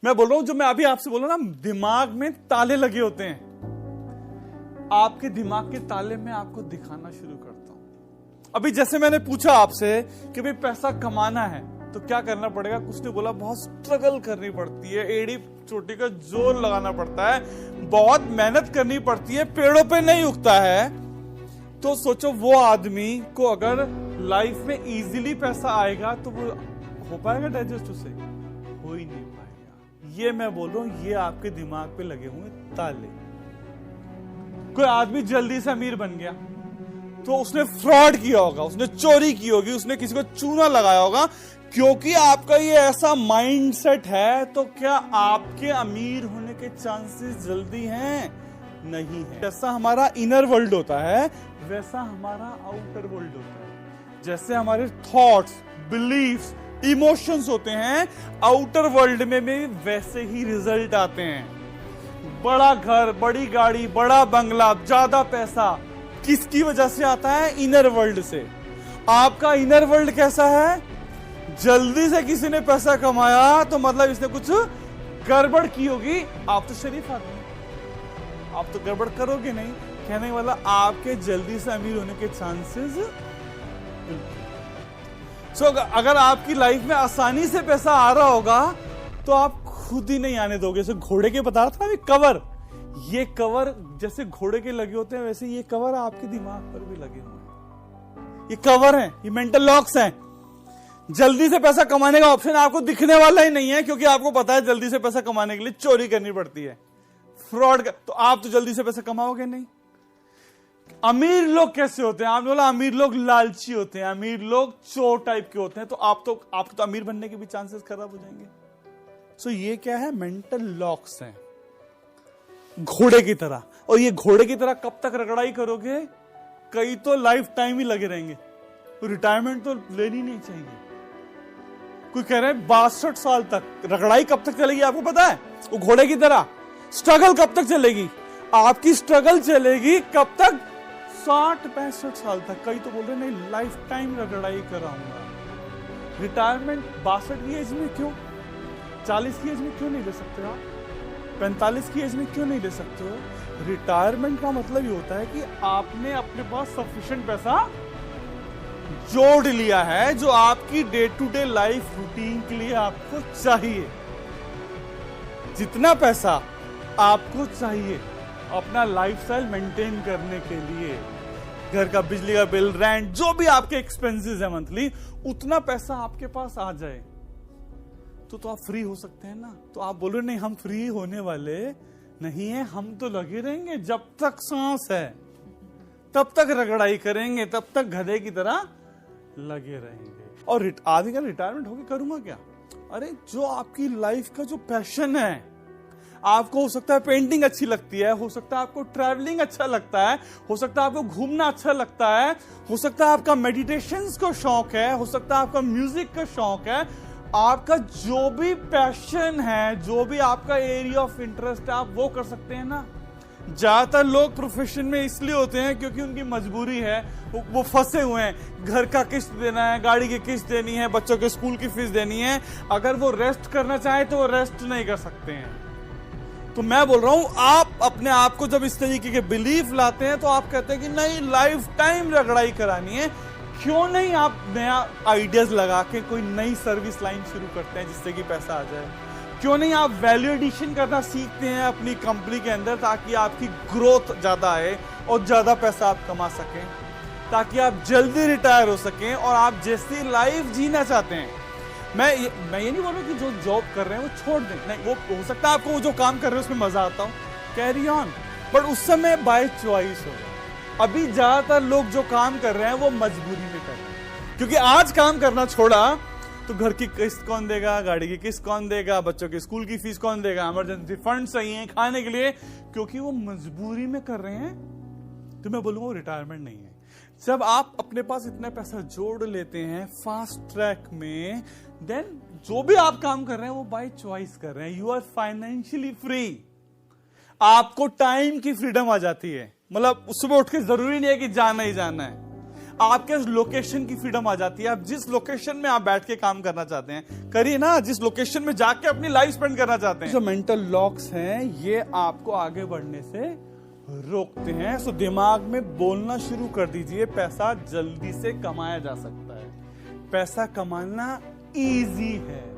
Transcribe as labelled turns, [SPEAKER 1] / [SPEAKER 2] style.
[SPEAKER 1] मैं बोल रहा हूं, जो मैं अभी आपसे बोल रहा हूं ना, दिमाग में ताले लगे होते हैं। आपके दिमाग के ताले में आपको दिखाना शुरू करता हूं। अभी जैसे मैंने पूछा आपसे कि भाई पैसा कमाना है तो क्या करना पड़ेगा, कुछ ने बोला बहुत स्ट्रगल करनी पड़ती है, एड़ी चोटी का जोर लगाना पड़ता है, बहुत मेहनत करनी पड़ती है, पेड़ों पे नहीं उगता है। तो सोचो वो आदमी को अगर लाइफ में इजीली पैसा आएगा तो वो हो पाएगा डाइजेस्ट, उसे हो ही नहीं पाएगा। ये मैं बोल रहा हूं, ये आपके दिमाग पे लगे हुए ताले। कोई आदमी जल्दी से अमीर बन गया तो उसने फ्रॉड किया होगा, उसने चोरी की होगी, उसने किसी को चूना लगाया होगा, क्योंकि आपका ये ऐसा माइंडसेट है। तो क्या आपके अमीर होने के चांसेस जल्दी हैं? नहीं है। जैसा हमारा इनर वर्ल्ड होता है वैसा हमारा आउटर वर्ल्ड होता है। जैसे हमारे थॉट्स, बिलीफ्स, इमोशंस होते हैं, आउटर वर्ल्ड में भी वैसे ही रिजल्ट आते हैं। बड़ा घर, बड़ी गाड़ी, बड़ा बंगला, ज्यादा पैसा किसकी वजह से आता है? इनर वर्ल्ड से। आपका इनर वर्ल्ड कैसा है? जल्दी से किसी ने पैसा कमाया तो मतलब इसने कुछ गड़बड़ की होगी। आप तो शरीफ आदमी, आप तो गड़बड़ करोगे नहीं। कहने वाला आपके जल्दी से अमीर होने के चांसेस। अगर आपकी लाइफ में आसानी से पैसा आ रहा होगा तो आप खुद ही नहीं आने दोगे। जैसे घोड़े के बता रहा था ना कवर, ये कवर जैसे घोड़े के लगे होते हैं वैसे ये कवर आपके दिमाग पर भी लगे हुए हैं। ये कवर है, ये मेंटल लॉक्स हैं। जल्दी से पैसा कमाने का ऑप्शन आपको दिखने वाला ही नहीं है, क्योंकि आपको पता है जल्दी से पैसा कमाने के लिए चोरी करनी पड़ती है, फ्रॉड कर, तो आप तो जल्दी से पैसा कमाओगे नहीं। अमीर लोग कैसे होते हैं? आपने बोला अमीर लोग लालची होते हैं, अमीर लोग चोर टाइप के होते हैं, तो आपको तो अमीर बनने के भी चांसेस खराब हो जाएंगे। सो ये क्या है? मेंटल लॉक्स हैं, घोड़े की तरह। और ये घोड़े की तरह कब तक रगड़ाई करोगे? कई तो लाइफ टाइम ही लगे रहेंगे। तो रिटायरमेंट तो लेनी नहीं चाहिए। कोई कह रहे हैं 62 साल तक। रगड़ाई कब तक चलेगी आपको पता है? वो घोड़े की तरह स्ट्रगल कब तक चलेगी? आपकी स्ट्रगल चलेगी कब तक? 60-65 साल तक। कई तो बोल रहे नहीं लाइफ टाइम रगड़ाई कराऊंगा। रिटायरमेंट 62 की एज में क्यों? 40 की एज में क्यों नहीं ले सकते आप? 45 की एज में क्यों नहीं ले सकते हो? रिटायरमेंट का मतलब ये होता है कि आपने अपने पास सफिशिएंट पैसा जोड़ लिया है जो आपकी day to day life routine के लिए आपको चाहिए। जितना पैसा आपको चाहिए अपना लाइफस्टाइल मेंटेन करने के लिए, घर का बिजली का बिल, रेंट, जो भी आपके एक्सपेंसेस है मंथली, उतना पैसा आपके पास आ जाए तो आप फ्री हो सकते हैं ना। तो आप बोल रहे नहीं हम फ्री होने वाले नहीं है, हम तो लगे रहेंगे जब तक सांस है, तब तक रगड़ाई करेंगे, तब तक गधे की तरह लगे रहेंगे। और आदमी का रिटायरमेंट होके करूंगा क्या? अरे जो आपकी लाइफ का जो पैशन है, आपको हो सकता है पेंटिंग अच्छी लगती है, हो सकता है आपको ट्रैवलिंग अच्छा लगता है, हो सकता है आपको घूमना अच्छा लगता है, हो सकता है आपका मेडिटेशन का शौक है, हो सकता है आपका म्यूजिक का शौक है। आपका जो भी पैशन है, जो भी आपका एरिया ऑफ इंटरेस्ट है, आप वो कर सकते हैं ना। ज्यादातर लोग प्रोफेशन में इसलिए होते हैं क्योंकि उनकी मजबूरी है, वो फंसे हुए हैं। घर का किस्त देना है, गाड़ी की किस्त देनी है, बच्चों के स्कूल की फीस देनी है। अगर वो रेस्ट करना चाहे तो वो रेस्ट नहीं कर सकते हैं। तो मैं बोल रहा हूं, आप अपने आप को जब इस तरीके के बिलीफ लाते हैं तो आप कहते हैं कि नहीं लाइफ टाइम रगड़ाई करानी है। क्यों नहीं आप नया आइडियाज लगा के कोई नई सर्विस लाइन शुरू करते हैं जिससे कि पैसा आ जाए? क्यों नहीं आप वैल्यू एडिशन करना सीखते हैं अपनी कंपनी के अंदर, ताकि आपकी ग्रोथ ज्यादा आए और ज्यादा पैसा आप कमा सकें, ताकि आप जल्दी रिटायर हो सकें और आप जैसी लाइफ जीना चाहते हैं। मैं ये नहीं बोल रहा कि जो जॉब कर रहे हैं वो छोड़ दें, नहीं, वो हो सकता है आपको वो जो काम कर रहे हैं उसमें मजा आता हो, कैरी ऑन, बट उस समय बाय चॉइस हो। अभी ज्यादातर लोग जो काम कर रहे हैं वो मजबूरी में कर रहे हैं, क्योंकि आज काम करना छोड़ा तो घर की किस्त कौन देगा, गाड़ी की किस्त कौन देगा, बच्चों के स्कूल की फीस कौन देगा, इमरजेंसी फंड चाहिए खाने के लिए, क्योंकि वो मजबूरी में कर रहे हैं। तो मैं बोलूंगा वो रिटायरमेंट नहीं है। जब आप अपने पास इतना पैसा जोड़ लेते हैं फास्ट ट्रैक में, देन जो भी आप काम कर रहे हैं वो बाय चॉइस कर रहे हैं। You are financially free. आपको टाइम की फ्रीडम आ जाती है। मतलब सुबह उठ के जरूरी नहीं है कि जाना ही जाना है। आपके लोकेशन की फ्रीडम आ जाती है। आप जिस लोकेशन में आप बैठ के काम करना चाहते हैं करिए ना, जिस लोकेशन में जाके अपनी लाइफ स्पेंड करना चाहते हैं। जो मेंटल लॉक्स हैं ये आपको आगे बढ़ने से रोकते हैं। सो दिमाग में बोलना शुरू कर दीजिए, पैसा जल्दी से कमाया जा सकता है, पैसा कमाना इजी है।